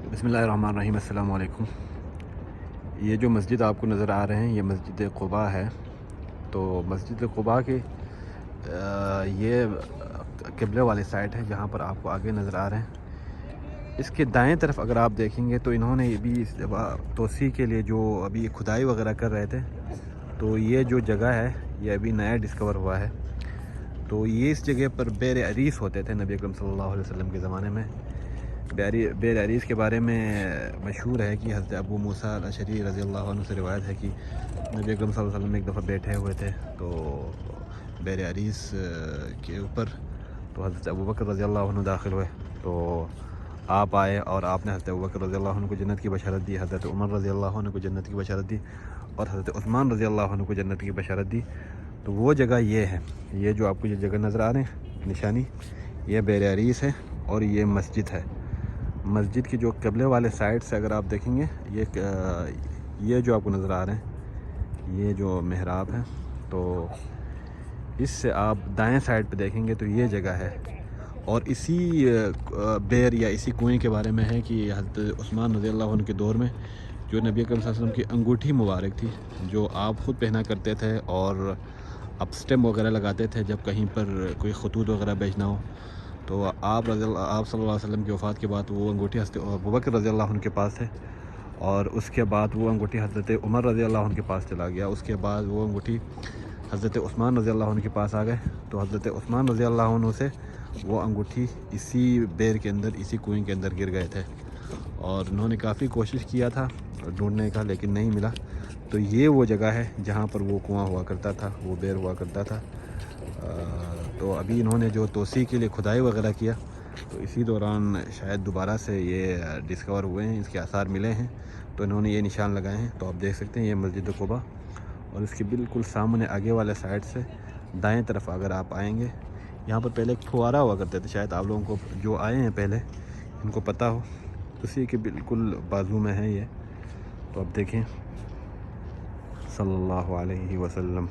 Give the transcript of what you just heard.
बिस्मिल्लाहिर्रहमानिर्रहीम। अस्सलाम वालेकुम। ये जो मस्जिद आपको नज़र आ रहे हैं ये मस्जिद क़ुबा है। तो मस्जिद क़ुबा के ये क़िबले वाली साइड है जहाँ पर आपको आगे नज़र आ रहे हैं। इसके दाएं तरफ अगर आप देखेंगे तो इन्होंने भी तोसी के लिए जो अभी खुदाई वगैरह कर रहे थे, तो ये जो जगह है ये अभी नया डिस्कवर हुआ है। तो ये इस जगह पर बेर अरीस होते थे नबी अकरम सल्लल्लाहु अलैहि वसल्लम के ज़माने में। बेर अरीस के बारे में मशहूर है कि हज़रत अबू मूसा अल-अशअरी रज़ी अल्लाह अन्हु से रिवायत है कि नबी अकरम सल्लल्लाहु अलैहि वसल्लम एक दफ़ा बैठे हुए थे तो बेर अरीस के ऊपर, तो हज़रत अबू बकर रज़ी अल्लाह अन्हु दाखिल हुए। तो आप आए और आपने हज़रत अबू बकर रज़ी अल्लाह अन्हु को जन्नत की बशारत दी, हज़रत उमर रज़ी अल्लाह अन्हु को जन्नत की बशारत दी और हज़रत उस्मान रज़ी अल्लाह अन्हु को जन्नत की बशारत दी। तो वो जगह ये है, ये जो आपको ये जगह नज़र आ रहे हैं निशानी, ये बेर अरीस है और ये मस्जिद है। मस्जिद की जो क़िबले वाले साइड से अगर आप देखेंगे ये जो आपको नज़र आ रहे हैं ये जो मेहराब है, तो इससे आप दाएं साइड पे देखेंगे तो ये जगह है। और इसी बेर या इसी कुएं के बारे में है कि हज़रत उस्मान रज़ी अल्लाह अन्हु के दौर में जो नबी अकरम सल्लल्लाहु अलैहि वसल्लम की अंगूठी मुबारक थी जो आप ख़ुद पहना करते थे और आप स्टेम वगैरह लगाते थे जब कहीं पर कोई खतूत वगैरह बेचना हो, तो आप सल्लल्लाहु अलैहि वसल्लम की वफ़ात के बाद वो अंगूठी हज़रत अबू बकर रज़ी अल्लाह अन्हु के पास है और उसके बाद वो अंगूठी हज़रत उमर रज़ी अल्लाह अन्हु के पास चला गया। उसके बाद वो अंगूठी हज़रत उस्मान रज़ी अल्लाह अन्हु के पास आ गए। तो हज़रत उस्मान रज़ी अल्लाह अन्हु से वो अंगूठी इसी बेर के अंदर, इसी कुएं के अंदर गिर गए थे और उन्होंने काफ़ी कोशिश किया था ढूंढने का लेकिन नहीं मिला। तो ये वो जगह है जहाँ पर वो कुआं हुआ करता था, वो बेर हुआ करता था। तो अभी इन्होंने जो तोसी के लिए खुदाई वगैरह किया तो इसी दौरान शायद दोबारा से ये डिस्कवर हुए हैं, इसके आसार मिले हैं, तो इन्होंने ये निशान लगाए हैं। तो आप देख सकते हैं ये मस्जिद क़ुबा और इसके बिल्कुल सामने आगे वाले साइड से दाएं तरफ अगर आप आएंगे, यहाँ पर पहले एक फुवारा हुआ करते थे, शायद आप लोगों को जो आए हैं पहले इनको पता हो, उसी के बिल्कुल बाजू में है ये। तो आप देखें सल्लल्लाहु अलैहि वसल्लम।